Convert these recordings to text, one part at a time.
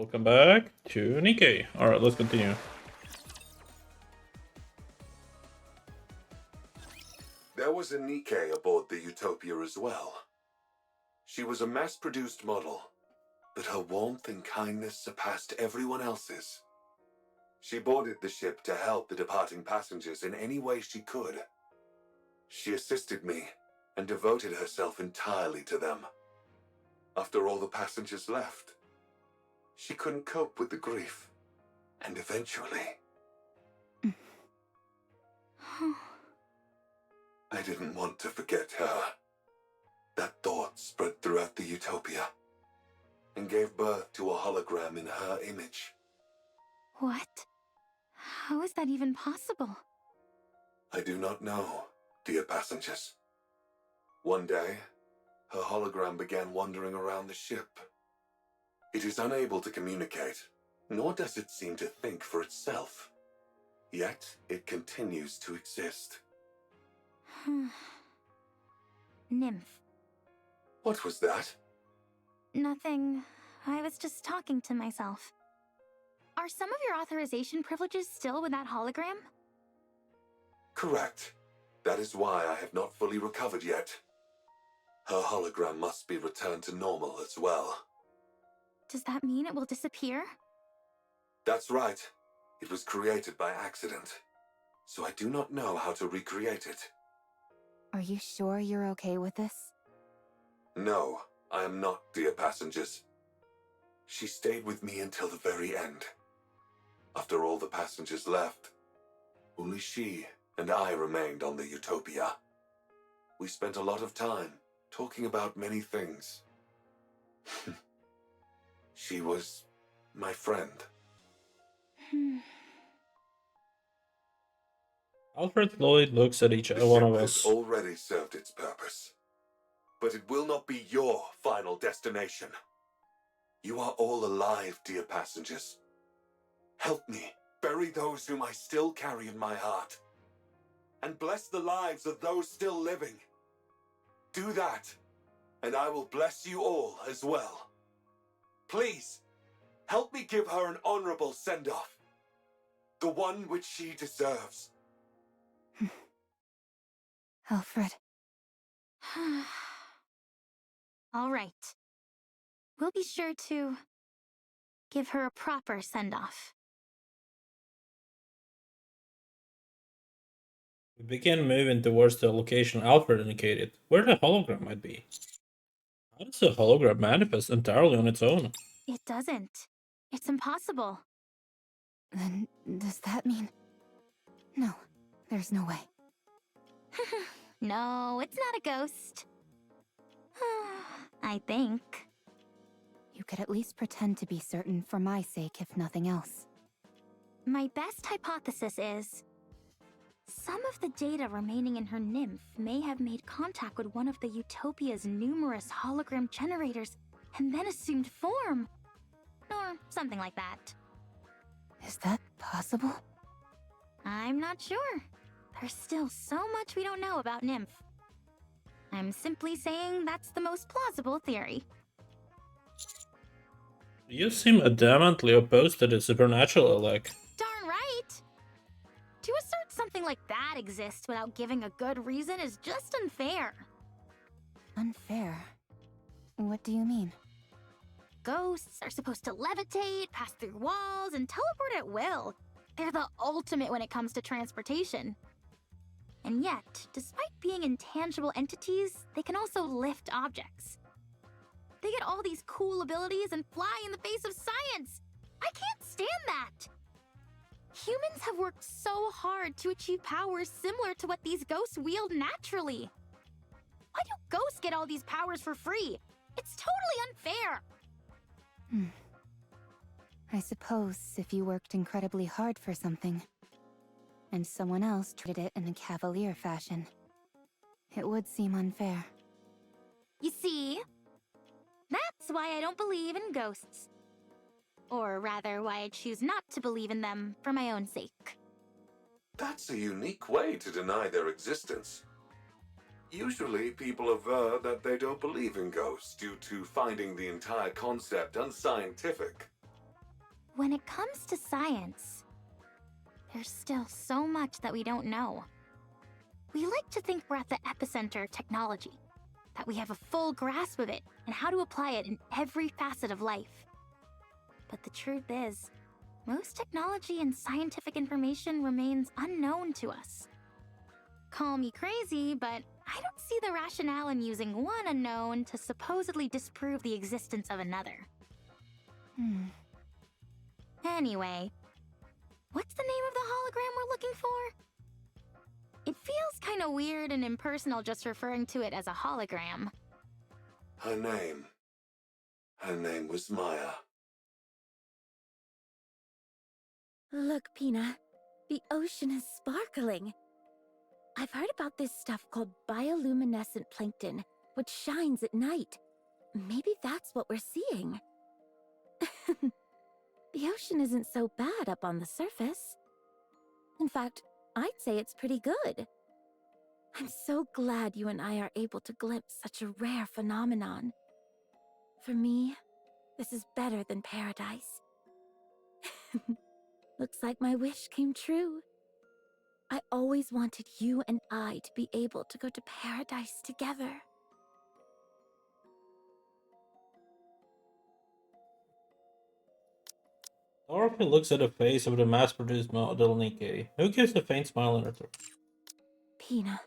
Welcome back to Nikke. Alright, let's continue. There was a Nikke aboard the Utopia as well. She was a mass-produced model, but her warmth and kindness surpassed everyone else's. She boarded the ship to help the departing passengers in any way she could. She assisted me and devoted herself entirely to them. After all the passengers left, she couldn't cope with the grief, and eventually... I didn't want to forget her. That thought spread throughout the Utopia, and gave birth to a hologram in her image. What? How is that even possible? I do not know, dear passengers. One day, her hologram began wandering around the ship. It is unable to communicate, nor does it seem to think for itself. Yet, it continues to exist. Nymph. What was that? Nothing. I was just talking to myself. Are some of your authorization privileges still with that hologram? Correct. That is why I have not fully recovered yet. Her hologram must be returned to normal as well. Does that mean it will disappear? That's right. It was created by accident, so I do not know how to recreate it. Are you sure you're okay with this? No, I am not, dear passengers. She stayed with me until the very end. After all the passengers left, only she and I remained on the Utopia. We spent a lot of time talking about many things. She was my friend. Alfred Lloyd looks at each The one of ship us. has already served its purpose. But it will not be your final destination. You are all alive, dear passengers. Help me bury those whom I still carry in my heart. And bless the lives of those still living. Do that, and I will bless you all as well. Please, help me give her an honorable send-off. The one which she deserves. Alfred. All right. We'll be sure to give her a proper send-off. We begin moving towards the location Alfred indicated, where the hologram might be. How does a hologram manifest entirely on its own? It doesn't. It's impossible. Then does that mean... No, there's no way. No, it's not a ghost. I think. You could at least pretend to be certain for my sake, if nothing else. My best hypothesis is... some of the data remaining in her nymph may have made contact with one of the Utopia's numerous hologram generators and then assumed form. Or something like that. Is that possible? I'm not sure. There's still so much we don't know about Nymph. I'm simply saying that's the most plausible theory. You seem adamantly opposed to the supernatural, Alec. Darn right! To assert something like that exists without giving a good reason is just unfair. Unfair? What do you mean? Ghosts are supposed to levitate, pass through walls, and teleport at will. They're the ultimate when it comes to transportation. And yet, despite being intangible entities, they can also lift objects. They get all these cool abilities and fly in the face of science! I can't stand that! Humans have worked so hard to achieve powers similar to what these ghosts wield naturally. Why do ghosts get all these powers for free? It's totally unfair! I suppose if you worked incredibly hard for something, and someone else treated it in a cavalier fashion, it would seem unfair. You see? That's why I don't believe in ghosts. Or rather, why I choose not to believe in them for my own sake. That's a unique way to deny their existence. Usually, people aver that they don't believe in ghosts due to finding the entire concept unscientific. When it comes to science, there's still so much that we don't know. We like to think we're at the epicenter of technology, that we have a full grasp of it and how to apply it in every facet of life. But the truth is, most technology and scientific information remains unknown to us. Call me crazy, but I don't see the rationale in using one unknown to supposedly disprove the existence of another. Anyway, what's the name of the hologram we're looking for? It feels kinda weird and impersonal just referring to it as a hologram. Her name was Maya. Look, Pina, the ocean is sparkling. I've heard about this stuff called bioluminescent plankton, which shines at night. Maybe that's what we're seeing. The ocean isn't so bad up on the surface. In fact, I'd say it's pretty good. I'm so glad you and I are able to glimpse such a rare phenomenon. For me, this is better than paradise. Looks like my wish came true. I always wanted you and I to be able to go to paradise together. Dorothy looks at the face of the mass-produced model Nikke, who gives a faint smile in return. Pina,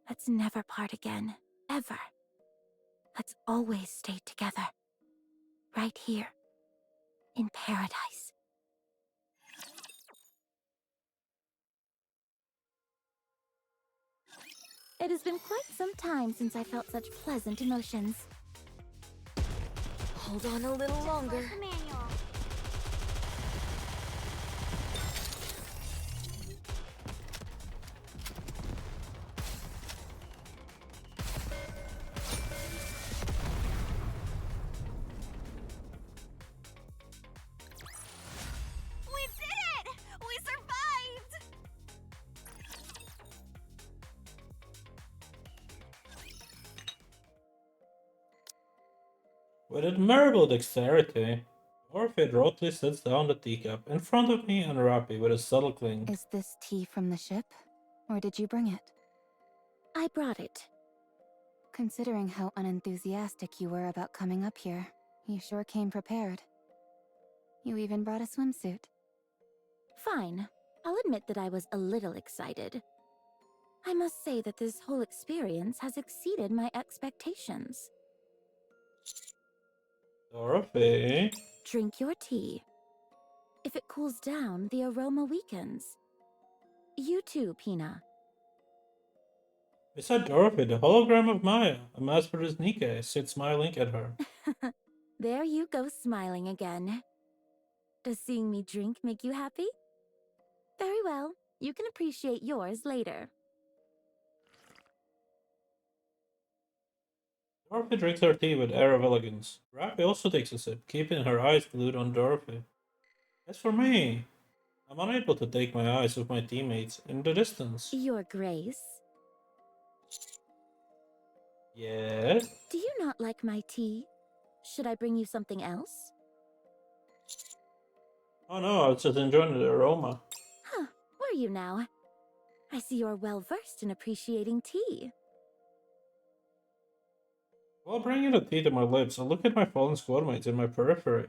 let's never part again, ever. Let's always stay together. Right here, in paradise. It has been quite some time since I felt such pleasant emotions. Hold on a little longer. We did it! We survived! With admirable dexterity, Dorothy adroitly sets down the teacup in front of me and Rappy with a subtle clink. Is this tea from the ship? Or did you bring it? I brought it. Considering how unenthusiastic you were about coming up here, you sure came prepared. You even brought a swimsuit. Fine. I'll admit that I was a little excited. I must say that this whole experience has exceeded my expectations. Dorothy? Drink your tea. If it cools down, the aroma weakens. You too, Pina. Beside Dorothy, the hologram of Maya, a mass-produced Nikke, sits smiling at her. There you go smiling again. Does seeing me drink make you happy? Very well. You can appreciate yours later. Dorothy drinks her tea with air of elegance. Rappy also takes a sip, keeping her eyes glued on Dorothy. As for me, I'm unable to take my eyes off my teammates in the distance. Your Grace. Yes? Do you not like my tea? Should I bring you something else? Oh no, I was just enjoying the aroma. Huh, were you now? I see you're well versed in appreciating tea. While bringing the tea to my lips, I look at my fallen squad mates in my periphery.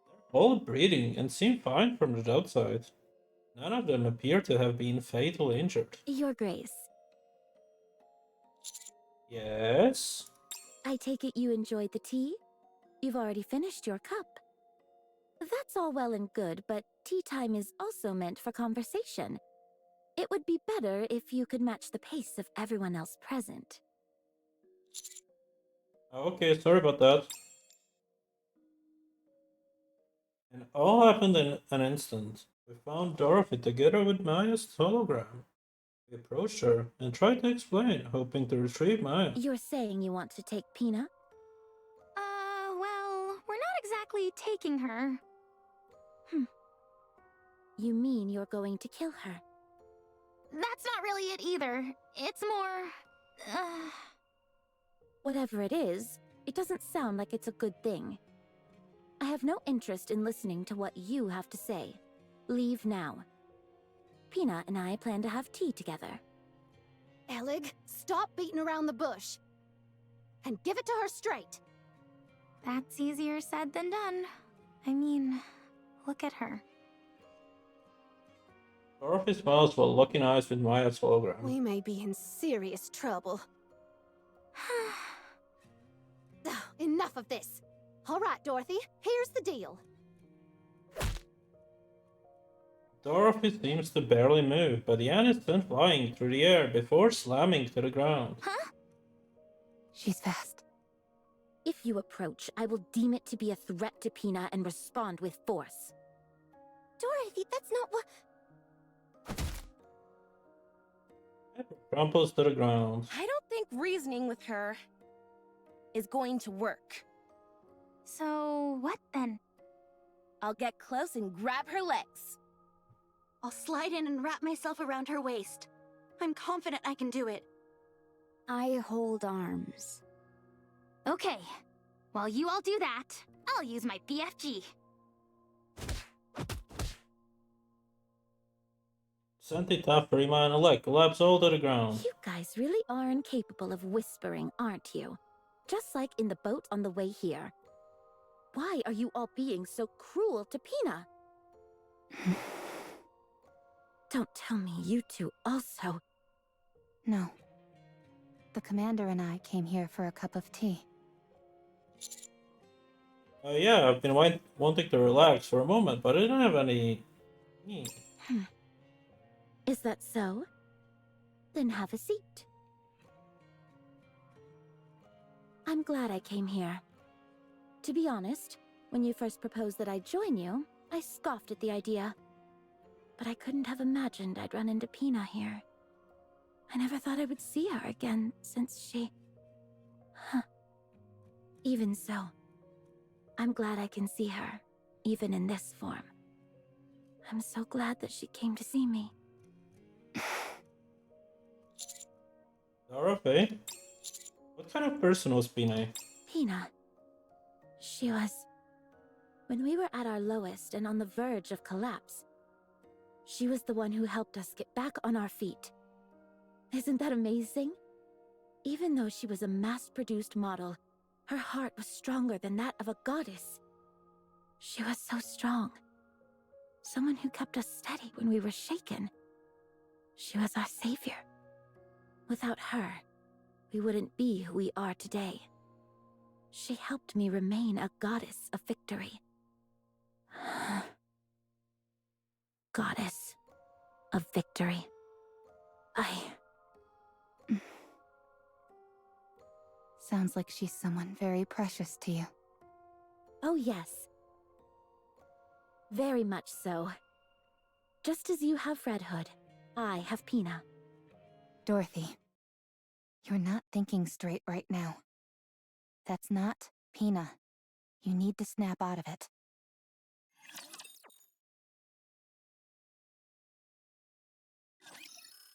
They're all breathing and seem fine from the outside. None of them appear to have been fatally injured. Your Grace. Yes? I take it you enjoyed the tea? You've already finished your cup. That's all well and good, but tea time is also meant for conversation. It would be better if you could match the pace of everyone else present. Okay, sorry about that. And all happened in an instant. We found Dorothy together with Maya's hologram. We approached her and tried to explain, hoping to retrieve Maya. You're saying you want to take Pina? Well, we're not exactly taking her. You mean you're going to kill her? That's not really it either. It's more... Whatever it is, it doesn't sound like it's a good thing. I have no interest in listening to what you have to say. Leave now. Pina and I plan to have tea together. Elig, stop beating around the bush. And give it to her straight. That's easier said than done. I mean, look at her. Dorothy smiles while locking eyes with Maya's hologram. We may be in serious trouble. Enough of this. All right, Dorothy, here's the deal. Dorothy seems to barely move, but Yan is sent flying through the air before slamming to the ground. Huh? She's fast. If you approach, I will deem it to be a threat to Pina and respond with force. Dorothy, that's not what... Pepper crumples to the ground. I don't think reasoning with her is going to work. So, what then? I'll get close and grab her legs. I'll slide in and wrap myself around her waist. I'm confident I can do it. I hold arms. Okay, while you all do that, I'll use my BFG. Sentita, Prima, and Alec collapse all to the ground. You guys really are incapable of whispering, aren't you? Just like in the boat on the way here. Why are you all being so cruel to Pina? Don't tell me you two also... No. The commander and I came here for a cup of tea. Yeah, I've been wanting to relax for a moment, but I didn't have any need. Is that so? Then have a seat. I'm glad I came here. To be honest, when you first proposed that I join you, I scoffed at the idea. But I couldn't have imagined I'd run into Pina here. I never thought I would see her again since she... Even so, I'm glad I can see her, even in this form. I'm so glad that she came to see me. Dorothy? What kind of person was Pina? Pina. She was... When we were at our lowest and on the verge of collapse, she was the one who helped us get back on our feet. Isn't that amazing? Even though she was a mass-produced model, her heart was stronger than that of a goddess. She was so strong. Someone who kept us steady when we were shaken. She was our savior. Without her, we wouldn't be who we are today. She helped me remain a goddess of victory. Goddess of victory. Sounds like she's someone very precious to you. Oh yes. Very much so. Just as you have Red Hood, I have Pina. Dorothy, you're not thinking straight right now. That's not Pina. You need to snap out of it.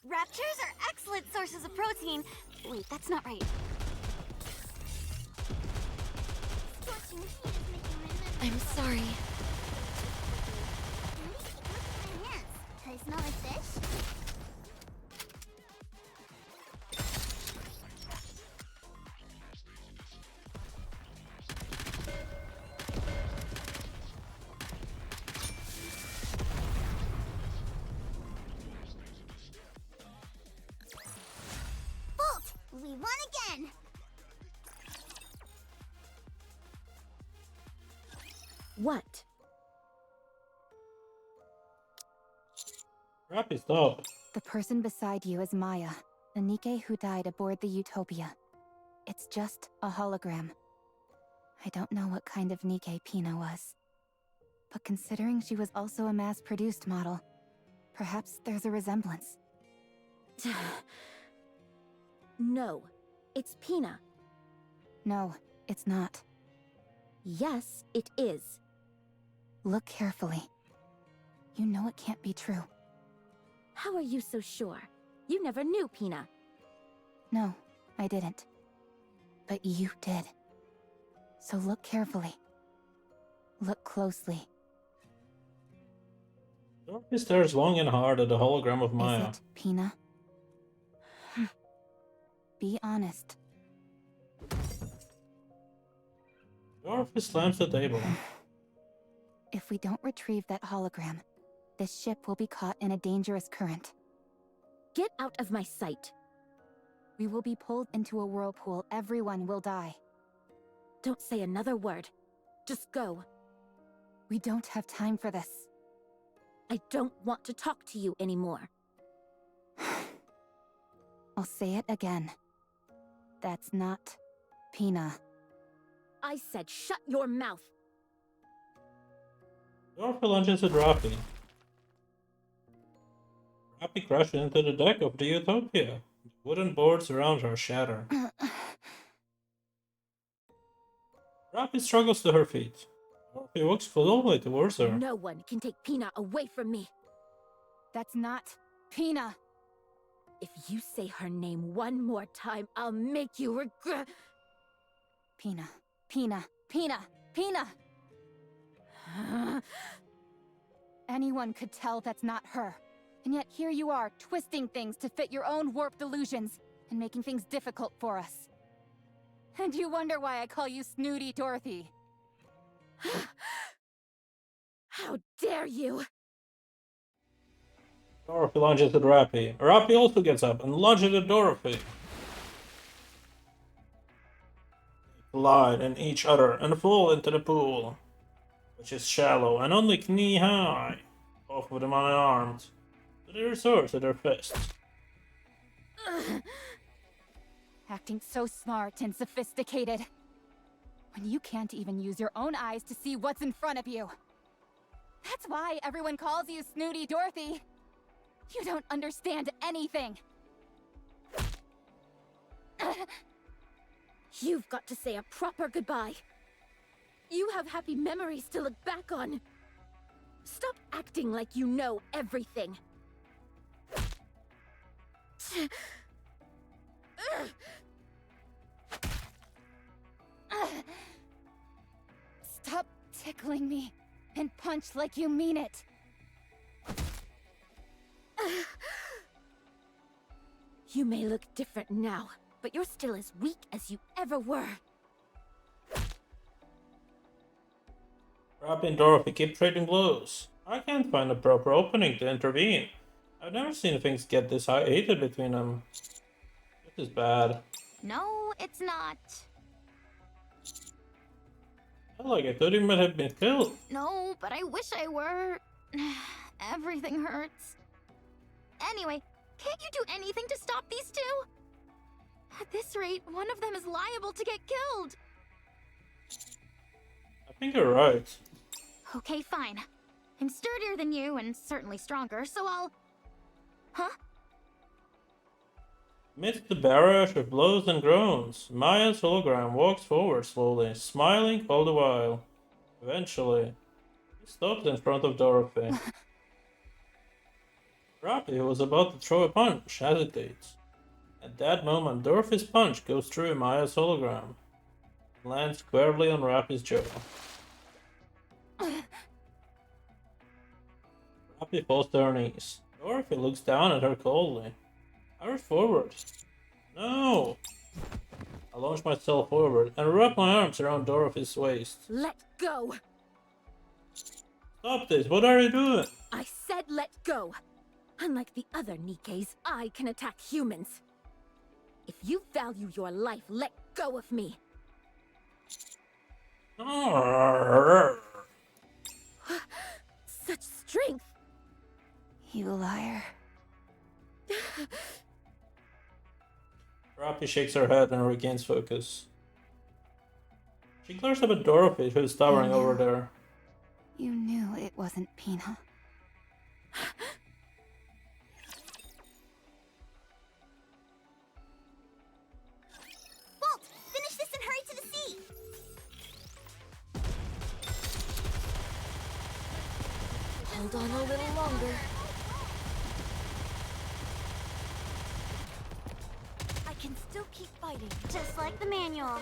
Raptures are excellent sources of protein. Wait, that's not right. I'm sorry. Do they smell like fish? Bolt! We won again! What? Rappy, stop. The person beside you is Maya, a Nikke who died aboard the Utopia. It's just a hologram. I don't know what kind of Nikke Pina was. But considering she was also a mass-produced model, perhaps there's a resemblance. No, it's Pina. No, it's not. Yes, it is. Look carefully. You know it can't be true. How are you so sure? You never knew Pina. No, I didn't. But you did. So look carefully. Look closely. Dorothy stares long and hard at the hologram of Maya. Is it Pina? Be honest. Dorothy slams the table. If we don't retrieve that hologram, this ship will be caught in a dangerous current. Get out of my sight. We will be pulled into a whirlpool. Everyone will die. Don't say another word. Just go. We don't have time for this. I don't want to talk to you anymore. I'll say it again. That's not Pina. I said shut your mouth. Dorothy lunges at Rappy. Rappy crashes into the deck of the Utopia. The wooden boards around her shatter. Rappy struggles to her feet. Dorothy walks slowly towards her. No one can take Pina away from me. That's not Pina. If you say her name one more time, I'll make you regret. Pina. Pina. Pina. Pina. Anyone could tell that's not her. And yet here you are, twisting things to fit your own warped illusions, and making things difficult for us. And you wonder why I call you Snooty Dorothy. How dare you! Dorothy lunges at Rappy. Rappy also gets up and lunges at Dorothy. They collide in each other and fall into the pool, which is shallow and only knee-high. Both of them unarmed, but they resort to their fists. Acting so smart and sophisticated. When you can't even use your own eyes to see what's in front of you. That's why everyone calls you Snooty Dorothy. You don't understand anything. You've got to say a proper goodbye. You have happy memories to look back on. Stop acting like you know everything. Stop tickling me and punch like you mean it. You may look different now, but you're still as weak as you ever were. Rappy and Dorothy keep trading blows. I can't find a proper opening to intervene. I've never seen things get this heated between them. This is bad. No, it's not. Like I thought he might have been killed. No, but I wish I were. Everything hurts. Anyway, can't you do anything to stop these two? At this rate, one of them is liable to get killed. I think you're right. Okay, fine. I'm sturdier than you and certainly stronger, so I'll... Huh? Amidst the barrage of blows and groans, Maya's hologram walks forward slowly, smiling all the while. Eventually, he stops in front of Dorothy. Rappy, who was about to throw a punch, hesitates. At that moment, Dorothy's punch goes through Maya's hologram and lands squarely on Rappy's jaw. Rappy falls to her knees. Dorothy looks down at her coldly. I rush forward. No! I launch myself forward and wrap my arms around Dorothy's waist. Let go! Stop this! What are you doing? I said let go! Unlike the other Nikkes, I can attack humans. If you value your life, let go of me. Such strength! You liar. Rappy shakes her head and regains focus. She glares up at Dorothy, who's towering over there. You knew it wasn't Pina. Walt, finish this and hurry to the sea! Hold on a little longer. I can still keep fighting, just like the manual.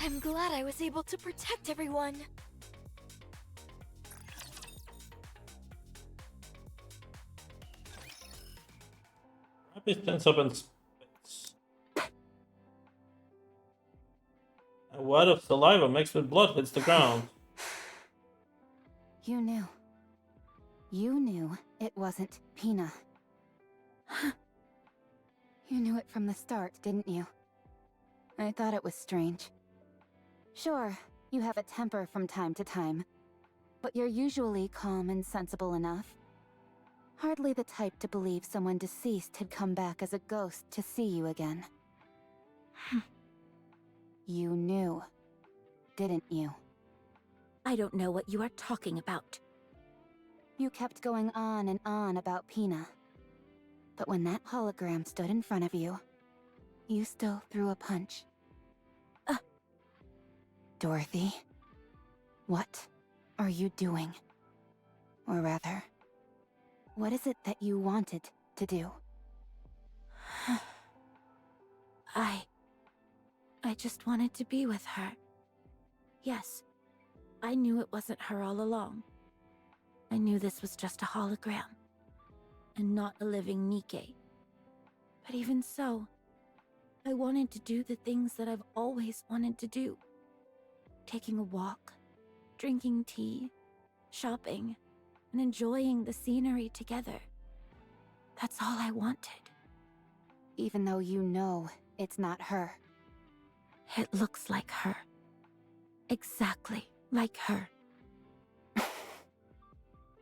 I'm glad I was able to protect everyone. Rabbit stands up and spits. A wad of saliva mixed with blood hits the ground. You knew. You knew it wasn't Pina. You knew it from the start, didn't you? I thought it was strange. Sure, you have a temper from time to time, but you're usually calm and sensible enough. Hardly the type to believe someone deceased had come back as a ghost to see you again. You knew, didn't you? I don't know what you are talking about. You kept going on and on about Pina. But when that hologram stood in front of you, you still threw a punch. Dorothy, what are you doing? Or rather, what is it that you wanted to do? I just wanted to be with her. Yes, I knew it wasn't her all along. I knew this was just a hologram, and not a living Nikke. But even so, I wanted to do the things that I've always wanted to do. Taking a walk, drinking tea, shopping, and enjoying the scenery together. That's all I wanted. Even though you know it's not her. It looks like her. Exactly like her.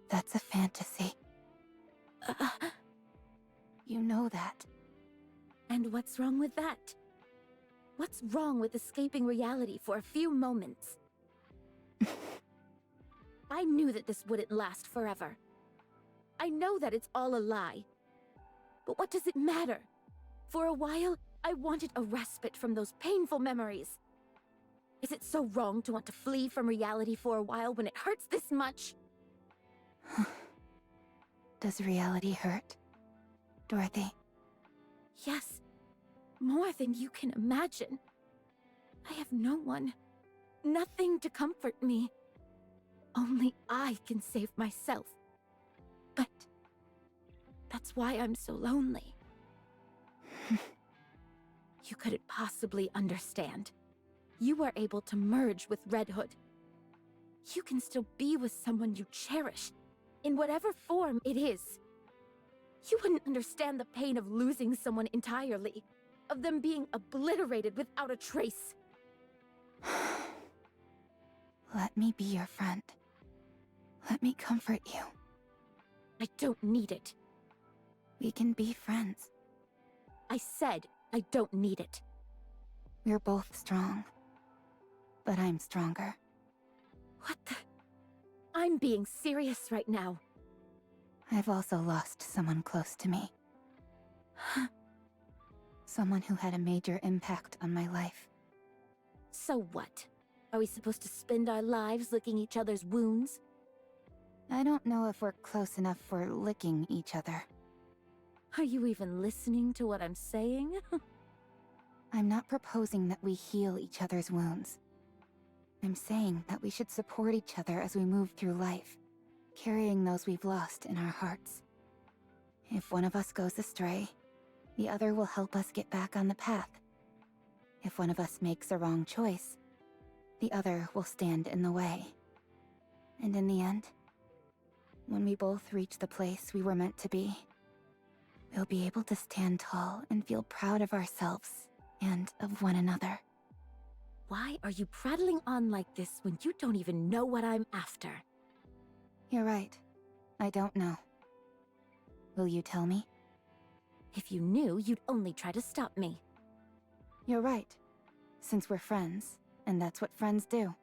That's a fantasy. You know that. And what's wrong with that? What's wrong with escaping reality for a few moments? I knew that this wouldn't last forever. I know that it's all a lie. But what does it matter? For a while, I wanted a respite from those painful memories. Is it so wrong to want to flee from reality for a while when it hurts this much? Does reality hurt, Dorothy? Yes, more than you can imagine. I have no one, nothing to comfort me. Only I can save myself. But that's why I'm so lonely. You couldn't possibly understand. You were able to merge with Red Hood. You can still be with someone you cherish, in whatever form it is. You wouldn't understand the pain of losing someone entirely, of them being obliterated without a trace. Let me be your friend. Let me comfort you. I don't need it. We can be friends. I said I don't need it. We're both strong. But I'm stronger. What the? I'm being serious right now. I've also lost someone close to me. Someone who had a major impact on my life. So what? Are we supposed to spend our lives licking each other's wounds? I don't know if we're close enough for licking each other. Are you even listening to what I'm saying? I'm not proposing that we heal each other's wounds. I'm saying that we should support each other as we move through life, carrying those we've lost in our hearts. If one of us goes astray, the other will help us get back on the path. If one of us makes a wrong choice, the other will stand in the way. And in the end, when we both reach the place we were meant to be, we'll be able to stand tall and feel proud of ourselves and of one another. Why are you prattling on like this when you don't even know what I'm after? You're right. I don't know. Will you tell me? If you knew, you'd only try to stop me. You're right. Since we're friends, and that's what friends do.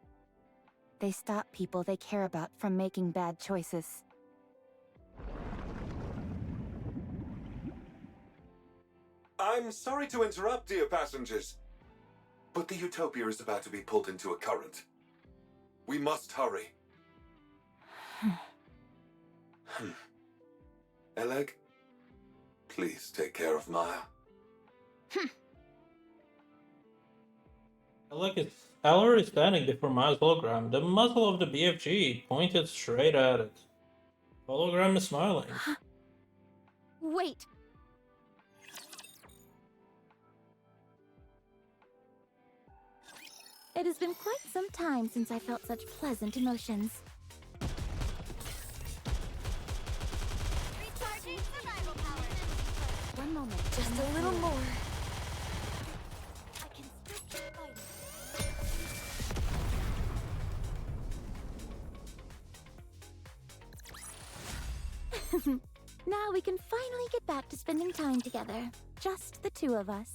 They stop people they care about from making bad choices. I'm sorry to interrupt, dear passengers, but the Utopia is about to be pulled into a current. We must hurry. Eleg, please take care of Maya. Like it's already standing before Maya's hologram. The muzzle of the BFG pointed straight at it. Hologram is smiling. Wait! It has been quite some time since I felt such pleasant emotions. Recharging survival power. One moment. Just a little more. I can still keep fighting. Now we can finally get back to spending time together. Just the two of us.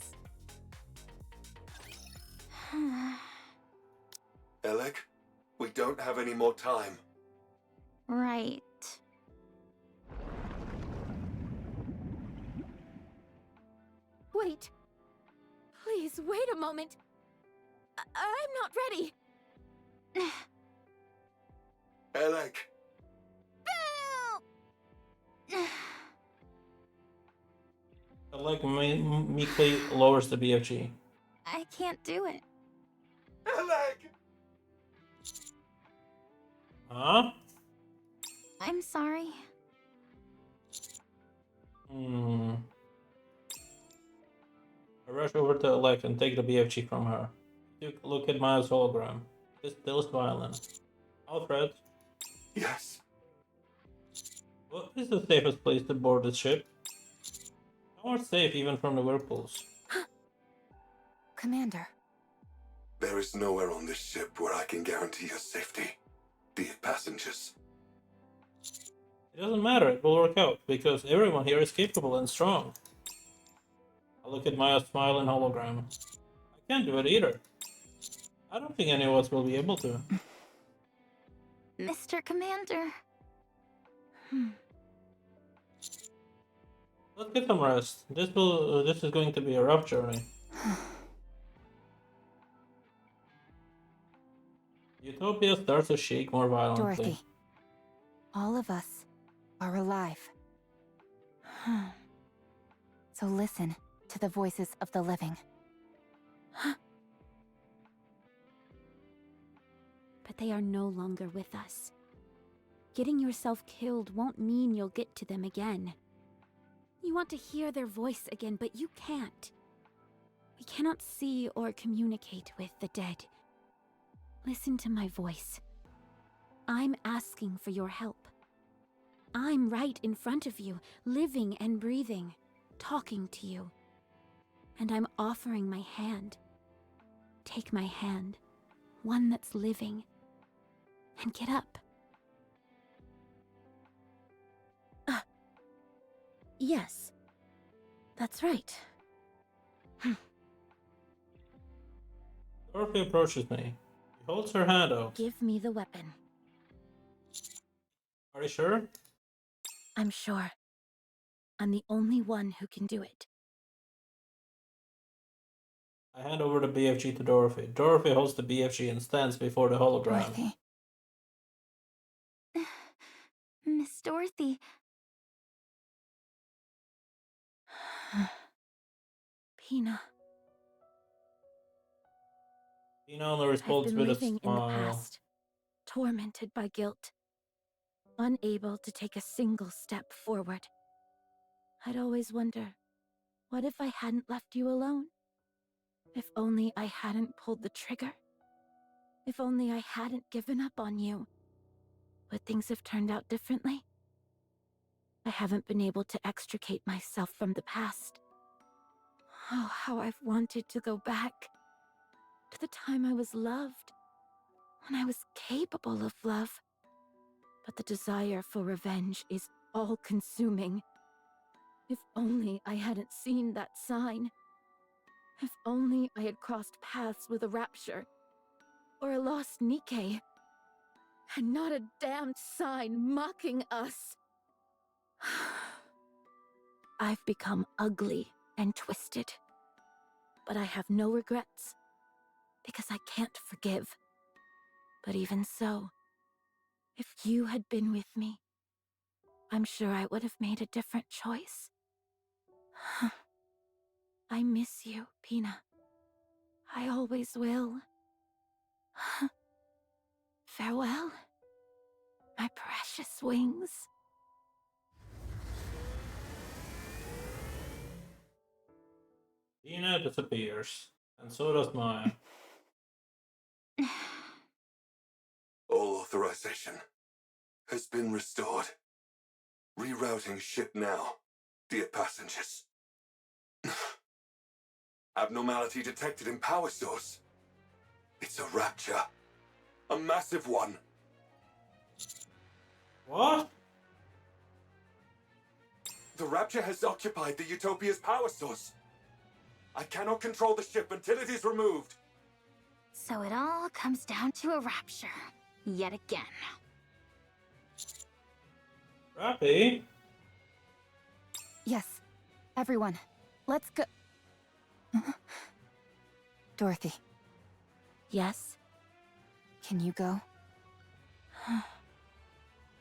Alec, we don't have any more time. Right. Wait! Please, wait a moment! I'm not ready! Alec! Like meekly lowers the BFG. I can't do it. Alec! Huh? I'm sorry. I rush over to Alec and take the BFG from her. Look at Maya's hologram. It's still smiling. Alfred, Yes. what is the safest place to board the ship? How are safe even from the whirlpools? Commander, There is nowhere on this ship where I can guarantee your safety, dear passengers. It doesn't matter, it will work out, because everyone here is capable and strong. I look at Maya's smiling hologram. I can't do it either. I don't think any of us will be able to. Mr. Commander. Let's get some rest. This is going to be a rough journey. Utopia starts to shake more violently. Dorothy, all of us are alive. So listen to the voices of the living. But they are no longer with us. Getting yourself killed won't mean you'll get to them again. You want to hear their voice again, but you can't. We cannot see or communicate with the dead. Listen to my voice. I'm asking for your help. I'm right in front of you, living and breathing, talking to you. And I'm offering my hand. Take my hand, one that's living, and get up. Yes, that's right. Dorothy approaches me. She holds her hand out. Give me the weapon. Are you sure? I'm sure. I'm the only one who can do it. I hand over the BFG to Dorothy. Dorothy holds the BFG and stands before the hologram. Dorothy, Miss Dorothy. Pina, Tina only I've responds been with a living in the smile. past, tormented by guilt, unable to take a single step forward. I'd always wonder, what if I hadn't left you alone? If only I hadn't pulled the trigger? If only I hadn't given up on you? Would things have turned out differently? I haven't been able to extricate myself from the past. Oh, how I've wanted to go back to the time I was loved, when I was capable of love. But the desire for revenge is all-consuming. If only I hadn't seen that sign. If only I had crossed paths with a Rapture, or a lost Nikke, and not a damned sign mocking us. I've become ugly and twisted, but I have no regrets, because I can't forgive. But even so, if you had been with me, I'm sure I would have made a different choice. I miss you, Pina. I always will. Farewell, my precious wings. Dina disappears, and so does Maya. All authorization has been restored. Rerouting ship now, dear passengers. Abnormality detected in power source. It's a Rapture. A massive one. What? The Rapture has occupied the Utopia's power source. I cannot control the ship until it is removed. So it all comes down to a rapture. Yet again. Rappy? Yes, everyone, let's go. Dorothy, Yes, can you go?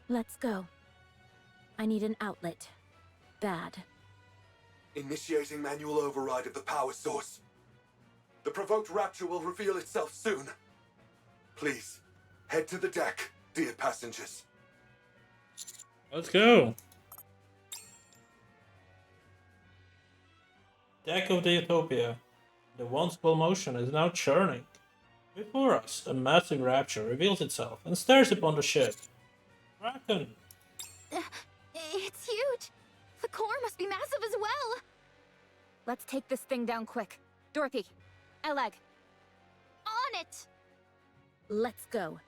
let's go. I need an outlet. Bad. Initiating manual override of the power source. The provoked Rapture will reveal itself soon. Please, head to the deck, dear passengers. Let's go. Deck of the Utopia. The once-full motion is now churning. Before us, a massive Rapture reveals itself and stares upon the ship. Kraken! It's huge. The core must be massive as well. Let's take this thing down quick. Dorothy, Eleg. On it. Let's go.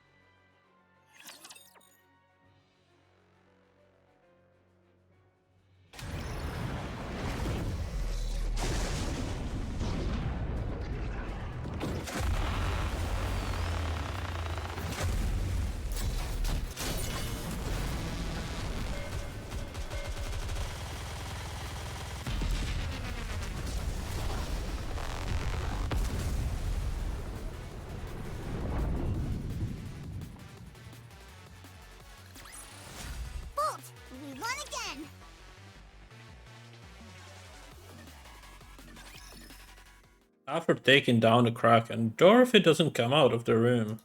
Bolt, we won again. After taking down the Kraken, Dorothy doesn't come out of the room.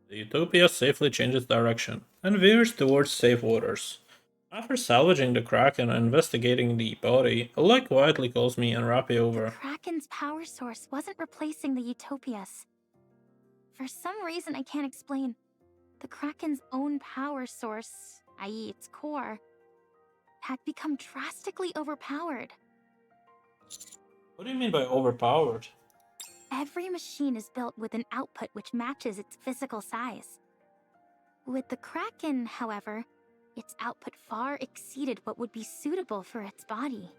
The Utopia safely changes direction and veers towards safe waters. After salvaging the Kraken and investigating the body, Alec quietly calls me and Rappy over. Kraken's power source wasn't replacing the Utopias. For some reason I can't explain, the Kraken's own power source, i.e. its core, had become drastically overpowered. What do you mean by overpowered? Every machine is built with an output which matches its physical size. With the Kraken, however, its output far exceeded what would be suitable for its body.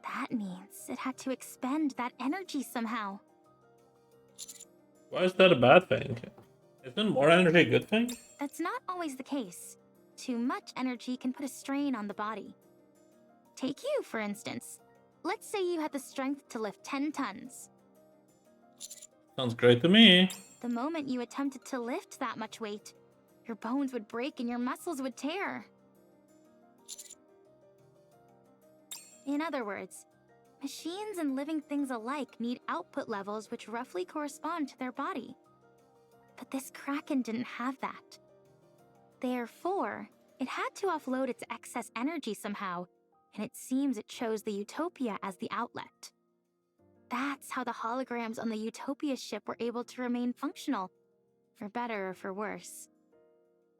That means it had to expend that energy somehow. Why is that a bad thing? Isn't more energy a good thing? That's not always the case. Too much energy can put a strain on the body. Take you, for instance. Let's say you had the strength to lift 10 tons. Sounds great to me. The moment you attempted to lift that much weight, your bones would break and your muscles would tear. In other words, machines and living things alike need output levels which roughly correspond to their body. But this Kraken didn't have that. Therefore, it had to offload its excess energy somehow, and it seems it chose the Utopia as the outlet. That's how the holograms on the Utopia ship were able to remain functional, for better or for worse.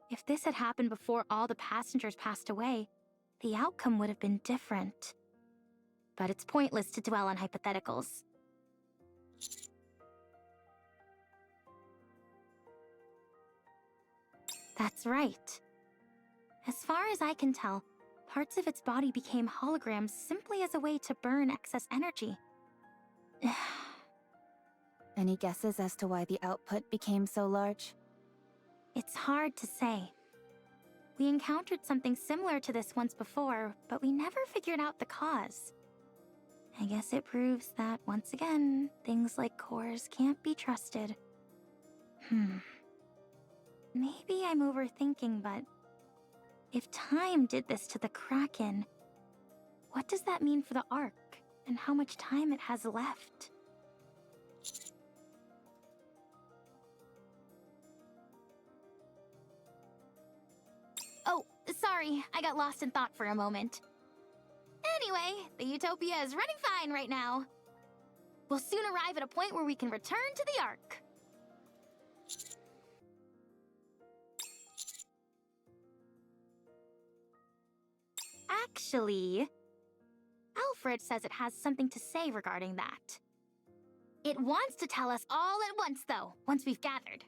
If this had happened before all the passengers passed away, the outcome would have been different. But it's pointless to dwell on hypotheticals. That's right. As far as I can tell, parts of its body became holograms simply as a way to burn excess energy. Any guesses as to why the output became so large? It's hard to say. We encountered something similar to this once before, but we never figured out the cause. I guess it proves that, once again, things like cores can't be trusted. Maybe I'm overthinking, but if time did this to the Kraken, what does that mean for the Ark, and how much time it has left? Sorry, I got lost in thought for a moment. Anyway, the Utopia is running fine right now. We'll soon arrive at a point where we can return to the Ark. Actually, Alfred says it has something to say regarding that. It wants to tell us all at once, though, once we've gathered.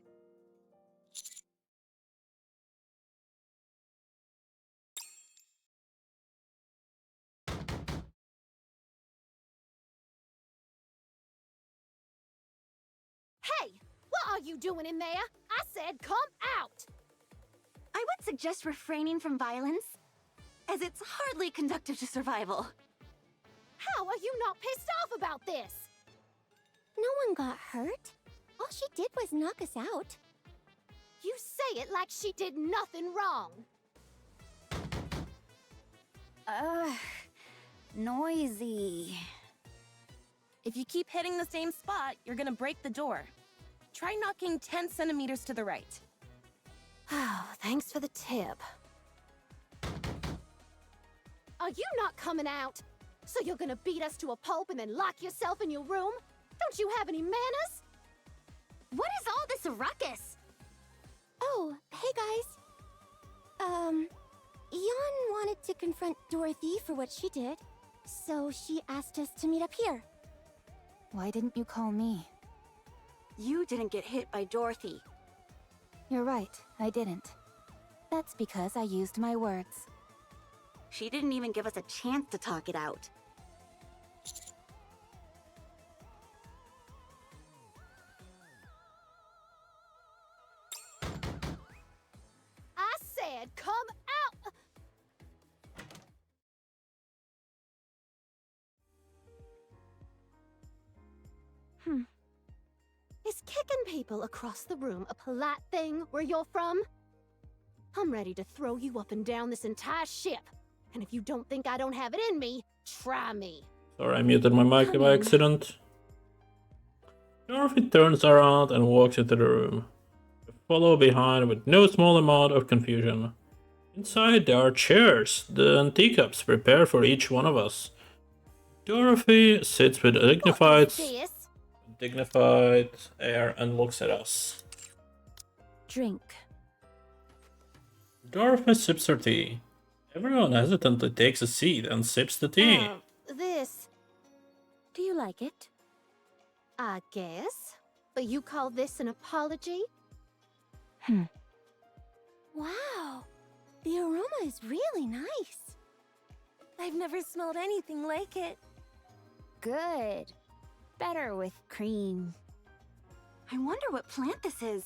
Hey! What are you doing in there? I said come out! I would suggest refraining from violence, as it's hardly conducive to survival. How are you not pissed off about this? No one got hurt. All she did was knock us out. You say it like she did nothing wrong. Noisy. If you keep hitting the same spot, you're gonna break the door. Try knocking 10 centimeters to the right. Oh, thanks for the tip. Are you not coming out? So you're gonna beat us to a pulp and then lock yourself in your room? Don't you have any manners? What is all this ruckus? Oh, hey guys. Yon wanted to confront Dorothy for what she did, so she asked us to meet up here. Why didn't you call me? You didn't get hit by Dorothy. You're right, I didn't. That's because I used my words. She didn't even give us a chance to talk it out. I said come out! Is kicking people across the room a polite thing where you're from? I'm ready to throw you up and down this entire ship. And if you don't think I don't have it in me, try me. Sorry, I muted my mic by accident. Dorothy turns around and walks into the room. We follow behind with no small amount of confusion. Inside there are chairs and teacups prepared for each one of us. Dorothy sits with a dignified air and looks at us. Drink. Dorothy sips her tea. Everyone hesitantly takes a seat and sips the tea. This, Do you like it? I guess. But you call this an apology? Wow, the aroma is really nice. I've never smelled anything like it. Good. Better with cream. I wonder what plant this is.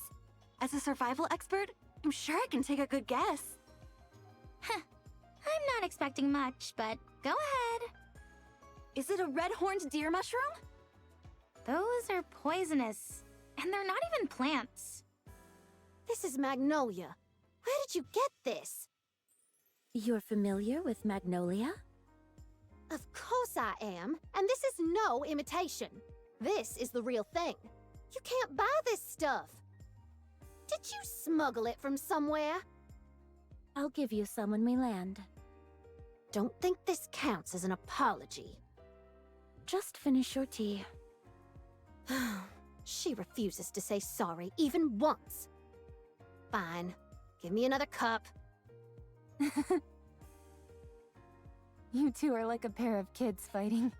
As a survival expert, I'm sure I can take a good guess. I'm not expecting much, but go ahead. Is it a red-horned deer mushroom? Those are poisonous, and they're not even plants. This is magnolia. Where did you get this? You're familiar with magnolia? Of course I am, and this is no imitation. This is the real thing. You can't buy this stuff. Did you smuggle it from somewhere? I'll give you some when we land. Don't think this counts as an apology. Just finish your tea. She refuses to say sorry even once. Fine. Give me another cup. You two are like a pair of kids fighting.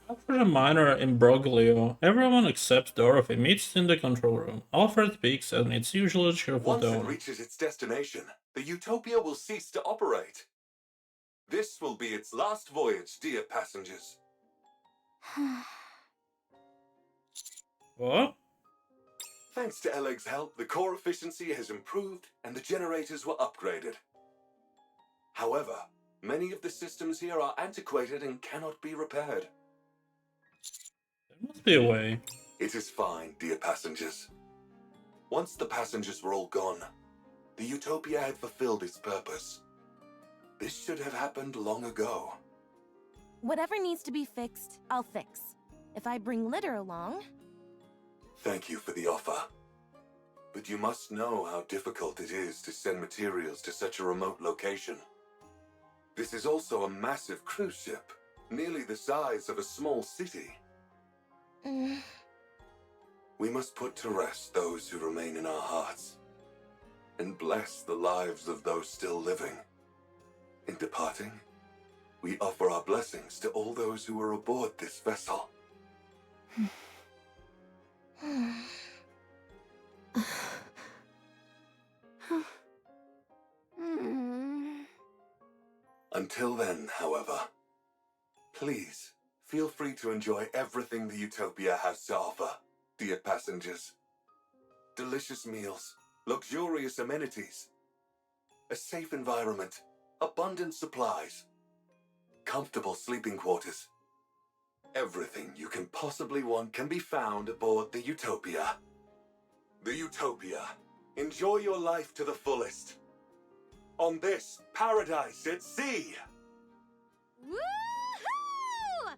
After a minor imbroglio, everyone except Dorothy meets in the control room. Alfred speaks in its usual cheerful Once it tone. reaches its destination, the Utopia will cease to operate. This will be its last voyage, dear passengers. What? Thanks to Eleg's help, the core efficiency has improved and the generators were upgraded. However, many of the systems here are antiquated and cannot be repaired. There must be a way. It is fine, dear passengers. Once the passengers were all gone, the Utopia had fulfilled its purpose. This should have happened long ago. Whatever needs to be fixed, I'll fix. If I bring litter along... thank you for the offer. But you must know how difficult it is to send materials to such a remote location. This is also a massive cruise ship, nearly the size of a small city. We must put to rest those who remain in our hearts, and bless the lives of those still living. In departing, we offer our blessings to all those who are aboard this vessel. Until then, however, please feel free to enjoy everything the Utopia has to offer, dear passengers. Delicious meals, luxurious amenities, a safe environment, abundant supplies, comfortable sleeping quarters. Everything you can possibly want can be found aboard the Utopia. The Utopia. Enjoy your life to the fullest. On this paradise at sea. Woohoo!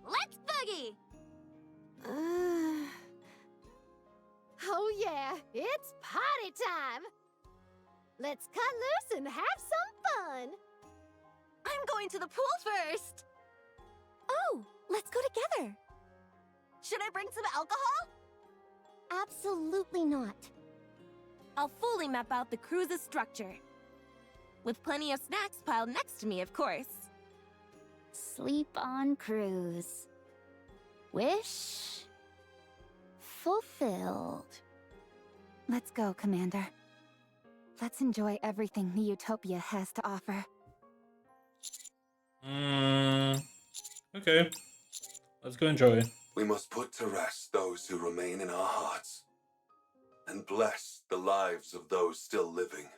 Let's boogie! Oh yeah, it's party time! Let's cut loose and have some fun! I'm going to the pool first! Oh, let's go together. Should I bring some alcohol? Absolutely not. I'll fully map out the cruise's structure. With plenty of snacks piled next to me, of course. Sleep on cruise. Wish fulfilled. Let's go, Commander. Let's enjoy everything the Utopia has to offer. Okay. Let's go enjoy. We must put to rest those who remain in our hearts, and bless the lives of those still living.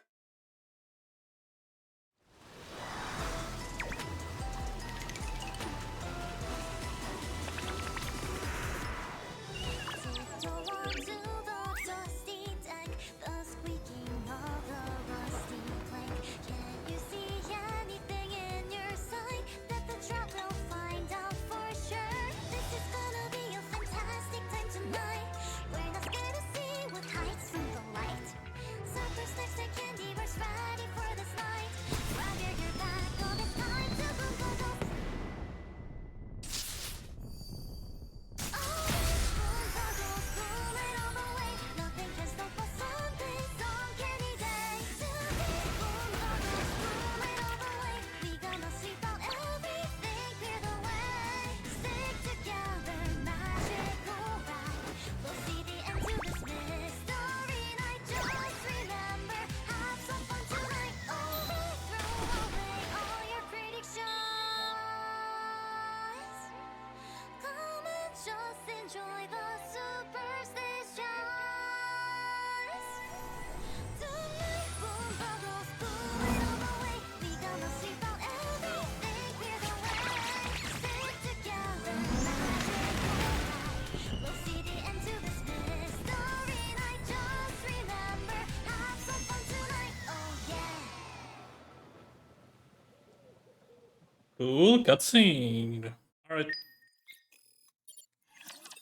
Cool cutscene. Alright.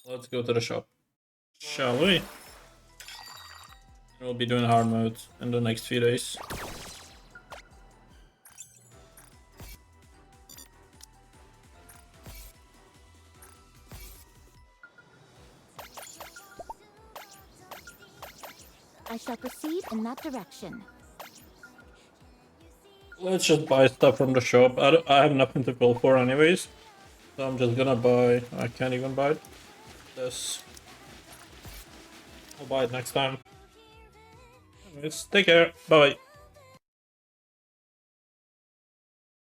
Let's go to the shop. Shall we? We'll be doing hard mode in the next few days. I shall proceed in that direction. Let's just buy stuff from the shop. I have nothing to pull for anyways. So I'm just gonna buy... I can't even buy this. I'll buy it next time. Anyways, take care. Bye-bye.